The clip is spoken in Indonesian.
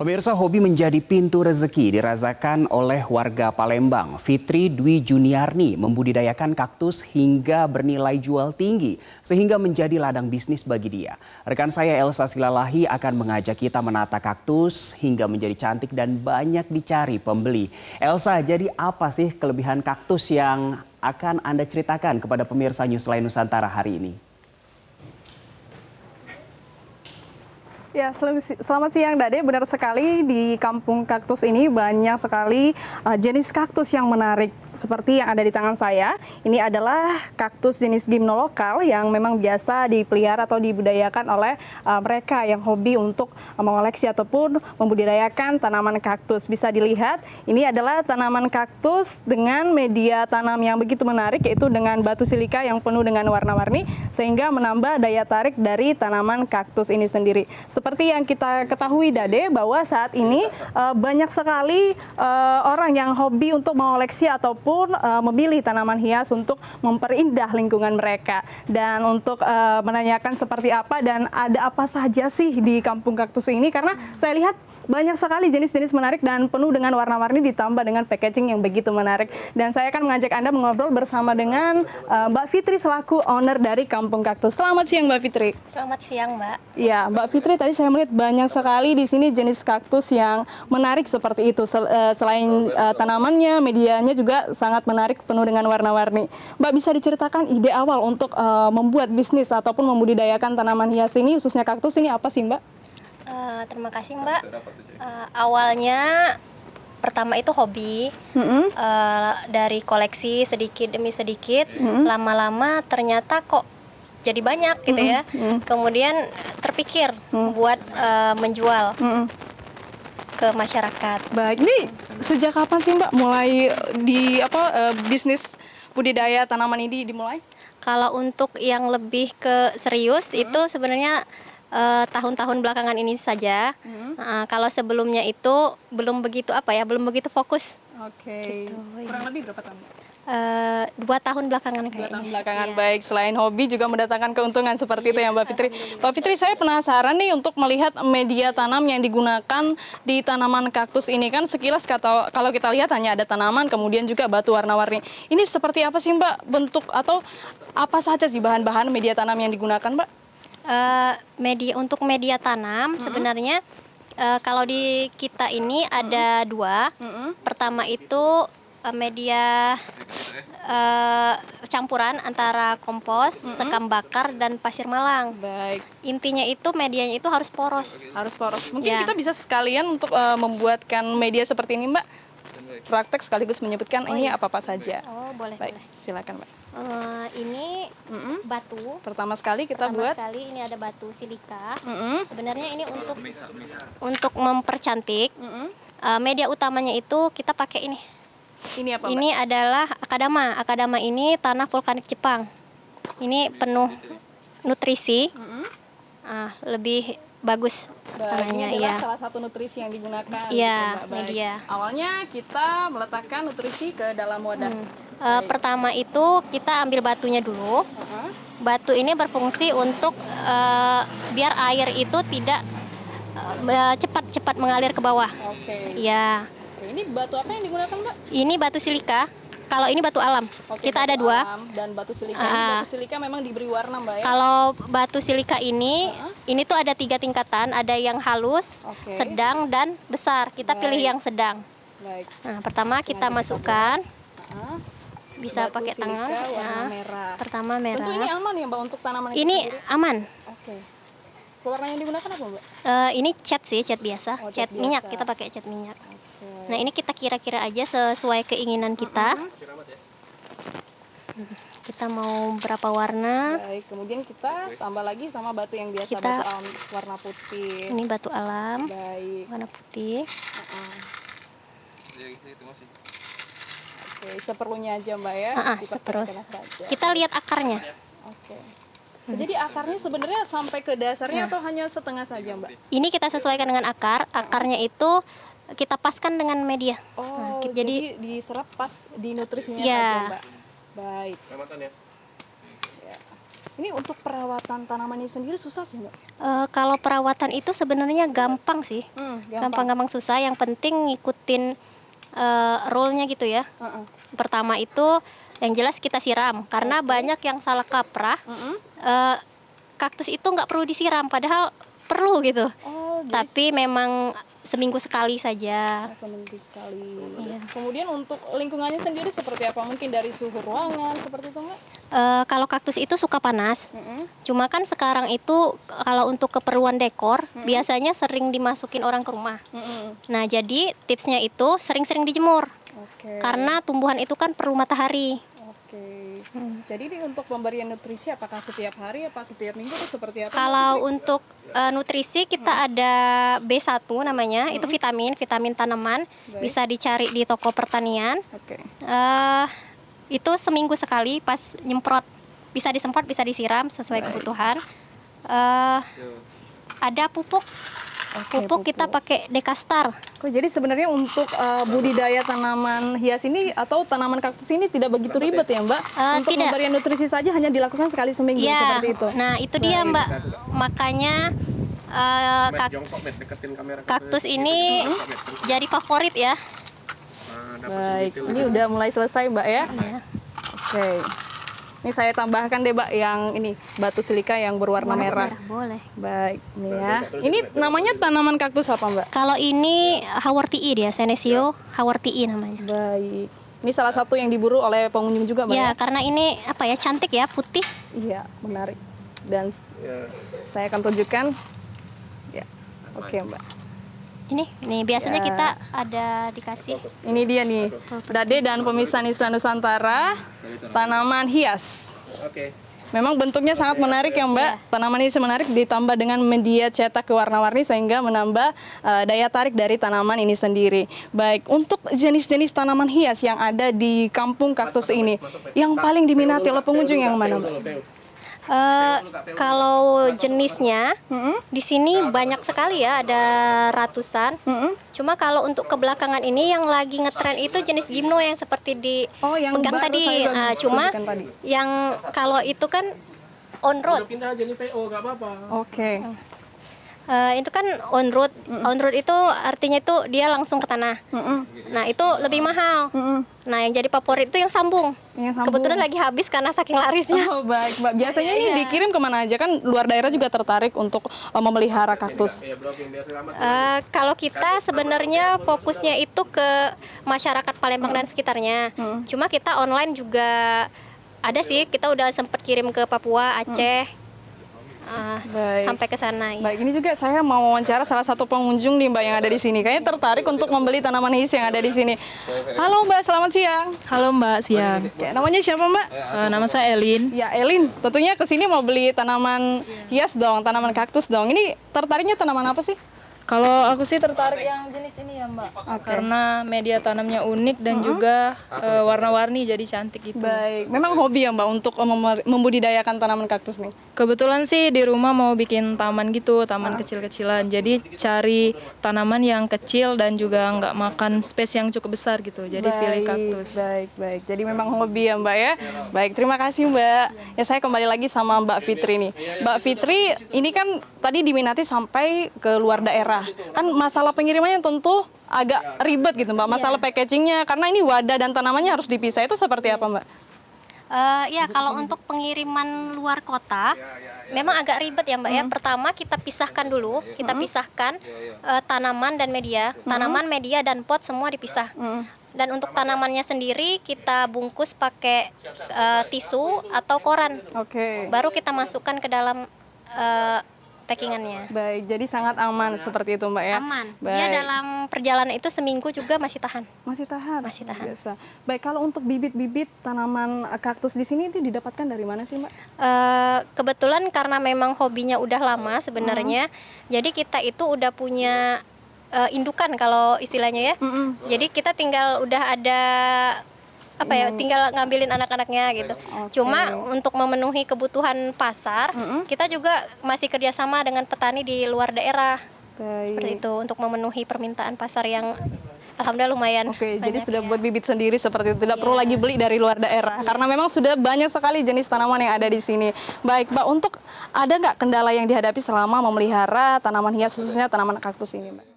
Pemirsa, hobi menjadi pintu rezeki dirasakan oleh warga Palembang. Fitri Dwi Juniarni membudidayakan kaktus hingga bernilai jual tinggi sehingga menjadi ladang bisnis bagi dia. Rekan saya Elsa Silalahi akan mengajak kita menata kaktus hingga menjadi cantik dan banyak dicari pembeli. Elsa, jadi apa sih kelebihan kaktus yang akan Anda ceritakan kepada pemirsa Newsline Nusantara hari ini? Ya, selamat siang Dade. Benar sekali, di Kampung Kaktus ini banyak sekali jenis kaktus yang menarik. Seperti yang ada di tangan saya, ini adalah kaktus jenis gimnolokal yang memang biasa dipelihara atau dibudidayakan oleh mereka yang hobi untuk mengoleksi ataupun membudidayakan tanaman kaktus. Bisa dilihat, ini adalah tanaman kaktus dengan media tanam yang begitu menarik, yaitu dengan batu silika yang penuh dengan warna-warni, sehingga menambah daya tarik dari tanaman kaktus ini sendiri. Seperti yang kita ketahui Dade, bahwa saat ini banyak sekali orang yang hobi untuk mengoleksi ataupun memilih tanaman hias untuk memperindah lingkungan mereka. Dan untuk menanyakan seperti apa dan ada apa saja sih di Kampung Kaktus ini, karena saya lihat banyak sekali jenis-jenis menarik dan penuh dengan warna-warni ditambah dengan packaging yang begitu menarik. Dan saya akan mengajak Anda mengobrol bersama dengan Mbak Fitri selaku owner dari Kampung Kaktus. Selamat siang Mbak Fitri. Selamat siang Mbak. Ya, Mbak Fitri, tadi saya melihat banyak sekali di sini jenis kaktus yang menarik seperti itu. Selain tanamannya, medianya juga sangat menarik, penuh dengan warna-warni. Mbak, bisa diceritakan ide awal untuk membuat bisnis ataupun membudidayakan tanaman hias ini, khususnya kaktus ini apa sih Mbak? Terima kasih Mbak. Awalnya pertama itu hobi, dari koleksi sedikit demi sedikit, lama-lama ternyata kok jadi banyak gitu ya. Kemudian terpikir buat menjual ke masyarakat. Baik, ini sejak kapan sih Mbak mulai bisnis budidaya tanaman ini dimulai? Kalau untuk yang lebih ke serius itu sebenarnya tahun-tahun belakangan ini saja. Kalau sebelumnya itu belum begitu belum begitu fokus. Oke. Gitu, Kurang lebih berapa tahun? 2 tahun belakangan kayaknya. 2 tahun belakangan, Iya. baik. Selain hobi juga mendatangkan keuntungan seperti itu ya Mbak Fitri. Mbak Fitri, saya penasaran nih untuk melihat media tanam yang digunakan di tanaman kaktus ini. Kan sekilas kalau kita lihat hanya ada tanaman, kemudian juga batu warna-warni. Ini seperti apa sih Mbak bentuk atau apa saja sih bahan-bahan media tanam yang digunakan Mbak? Untuk media tanam sebenarnya kalau di kita ini ada 2. Pertama itu media campuran antara kompos, sekam bakar, dan pasir malang. Baik, Intinya itu medianya itu harus poros. harus poros. Mungkin Ya. kita bisa sekalian untuk membuatkan media seperti ini Mbak. Praktek sekaligus menyebutkan ini iya. apa-apa saja. Oh, boleh. Baik, silakan Mbak. Ini batu. Pertama sekali kita buat. Sekali ini ada batu silika. Mm-mm. Sebenarnya ini untuk mempercantik. Media utamanya itu kita pakai ini. Ini apa Mbak? Ini adalah akadama. Akadama ini tanah vulkanik Jepang. Ini penuh nutrisi. Lebih bagus Baik, ini tanahnya, adalah iya. salah satu nutrisi yang digunakan. Iya, gitu, Mbak. Baik. media. Awalnya kita meletakkan nutrisi ke dalam wadah. Pertama itu kita ambil batunya dulu. Batu ini berfungsi untuk biar air itu tidak cepat mengalir ke bawah. Oke. Ya, Oke, ini batu apa yang digunakan Mbak? ini batu silika. Kalau ini batu alam. Oke, Kita ada batu 2. alam dan batu silika. Ini batu silika memang diberi warna Mbak ya? Kalau batu silika ini tuh ada 3 tingkatan. Ada yang halus, Oke. sedang, dan besar. Kita pilih Baik. yang sedang. Baik. Nah, pertama kita masukkan. Bisa Batu pakai silika tangan. warna Nah, merah. pertama merah. Tentu ini aman ya Mbak untuk tanaman Ini sendiri? aman. Oke. Warna yang digunakan apa Mbak? Ini cat sih, cat biasa. Oh, Cat cat minyak, biasa. kita pakai cat minyak. Oke. Nah, ini kita kira-kira aja sesuai keinginan kita. Kita mau berapa warna? Baik, kemudian kita tambah lagi sama batu yang biasa, Kita- batu alam warna putih. Ini batu alam, Baik. warna putih. Oke, seperlunya aja Mbak ya. Seperus. Diperhatikan saja. Kita lihat akarnya. Oke. Jadi akarnya sebenarnya sampai ke dasarnya atau hanya setengah saja Mbak? Ini kita sesuaikan dengan akar. Akarnya itu kita paskan dengan media. Oh, jadi- jadi diserap pas di nutrisinya Iya. saja Mbak. Baik. Ya. Ini untuk perawatan tanaman ini sendiri susah sih, Mbak? Kalau perawatan itu sebenarnya gampang sih, gampang-gampang susah. Yang penting ngikutin rule-nya gitu ya. Pertama itu yang jelas kita siram, karena banyak yang salah kaprah. Kaktus itu nggak perlu disiram, padahal perlu gitu. Tapi memang seminggu sekali saja. Seminggu sekali. Iya. Kemudian untuk lingkungannya sendiri seperti apa? Mungkin dari suhu ruangan seperti itu nggak? Kalau kaktus itu suka panas. Cuma kan sekarang itu kalau untuk keperluan dekor biasanya sering dimasukin orang ke rumah. Nah, jadi tipsnya itu sering-sering dijemur. Karena tumbuhan itu kan perlu matahari. Jadi untuk pemberian nutrisi apakah setiap hari apa setiap minggu atau seperti apa? Kalau untuk nutrisi kita ada B1 namanya, itu vitamin tanaman. Bisa dicari di toko pertanian. Itu seminggu sekali pas nyemprot. Bisa disemprot, bisa disiram sesuai kebutuhan. Ada pupuk. Pupuk kita pakai Dekastar. Jadi sebenarnya untuk budidaya tanaman hias ini atau tanaman kaktus ini tidak begitu ribet ya, Mbak? Untuk Tidak. pemberian nutrisi saja hanya dilakukan sekali seminggu seperti itu. Nah itu dia Mbak. Makanya kaktus ini jadi favorit ya. Baik, ini udah mulai selesai Mbak ya. Ini saya tambahkan deh Mbak yang ini batu silika yang berwarna merah. Boleh. Baik, ini ya. Ini namanya tanaman kaktus apa Mbak? Kalau ini Hawortii dia, Senecio Hawortii namanya. Baik. Ini salah satu yang diburu oleh pengunjung juga Mbak ya? Karena ini apa ya, cantik ya, putih. Iya, menarik. Dan saya akan tunjukkan. Ya, oke Mbak. Ini biasanya kita ada dikasih. Ini dia nih, Dade dan pemirsa Nisa Nusantara, tanaman hias. Memang bentuknya sangat menarik ya Mbak. Tanaman ini menarik ditambah dengan media cetak warna-warni sehingga menambah daya tarik dari tanaman ini sendiri. Baik, untuk jenis-jenis tanaman hias yang ada di kampung kaktus ini, yang paling diminati oleh pengunjung yang mana Mbak? Kalau jenisnya di sini banyak sekali ya, ada ratusan. Cuma kalau untuk kebelakangan ini yang lagi ngetren itu jenis gimno yang seperti dipegang tadi. Cuma yang kalau itu kan on road. Itu kan on road. On road itu artinya itu dia langsung ke tanah. Nah itu lebih mahal. Nah yang jadi favorit itu yang sambung. Kebetulan lagi habis karena saking larisnya. Oh baik Mbak. Biasanya ini dikirim kemana aja, kan luar daerah juga tertarik untuk memelihara kaktus? Kalau kita sebenarnya fokusnya itu ke masyarakat Palembang dan sekitarnya. Cuma kita online juga ada sih. Kita udah sempat kirim ke Papua, Aceh. Sampai ke sana. Baik, ini juga saya mau wawancara salah satu pengunjung nih Mbak yang ada di sini. Kayaknya tertarik untuk membeli tanaman hias yang ada di sini. Halo Mbak, selamat siang. Halo Mbak, siang. Namanya siapa Mbak? Nama saya Elin. Ya Elin, tentunya ke sini mau beli tanaman hias dong, tanaman kaktus dong. Ini tertariknya tanaman apa sih? Kalau aku sih tertarik yang jenis ini ya Mbak, karena media tanamnya unik dan juga warna-warni jadi cantik gitu. Baik, memang hobi ya Mbak untuk membudidayakan tanaman kaktus nih? Kebetulan sih di rumah mau bikin taman gitu, taman kecil-kecilan. Jadi cari tanaman yang kecil dan juga nggak makan space yang cukup besar gitu. Jadi pilih kaktus. Baik. Jadi memang hobi ya Mbak ya. Baik, terima kasih Mbak. Ya saya kembali lagi sama Mbak Fitri nih. Mbak Fitri, ini kan tadi diminati sampai ke luar daerah. Kan masalah pengirimannya tentu agak ribet gitu Mbak. Masalah packagingnya, karena ini wadah dan tanamannya harus dipisah. Itu seperti apa Mbak? Kalau untuk pengiriman luar kota memang agak ribet ya Mbak ya. Pertama kita pisahkan dulu, tanaman dan media. Tanaman, media dan pot semua dipisah. Dan untuk tanamannya sendiri kita bungkus pakai tisu atau koran. Baru kita masukkan ke dalam packingannya. Baik, jadi sangat aman seperti itu Mbak ya? Aman. Baik. Dia dalam perjalanan itu seminggu juga masih tahan. Masih tahan? Masih tahan. Biasa. Baik, kalau untuk bibit-bibit tanaman kaktus di sini itu didapatkan dari mana sih Mbak? Kebetulan karena memang hobinya udah lama sebenarnya, jadi kita itu udah punya indukan kalau istilahnya ya. Jadi kita tinggal udah ada tinggal ngambilin anak-anaknya gitu. Cuma untuk memenuhi kebutuhan pasar, kita juga masih kerjasama dengan petani di luar daerah. Seperti itu untuk memenuhi permintaan pasar yang Alhamdulillah lumayan. Oke, jadi banyak sudah ya. buat bibit sendiri seperti itu. Tidak perlu Iya. lagi beli dari luar daerah. Karena memang sudah banyak sekali jenis tanaman yang ada di sini. Baik, Mbak, untuk ada nggak kendala yang dihadapi selama memelihara tanaman hias, khususnya tanaman kaktus ini, Mbak?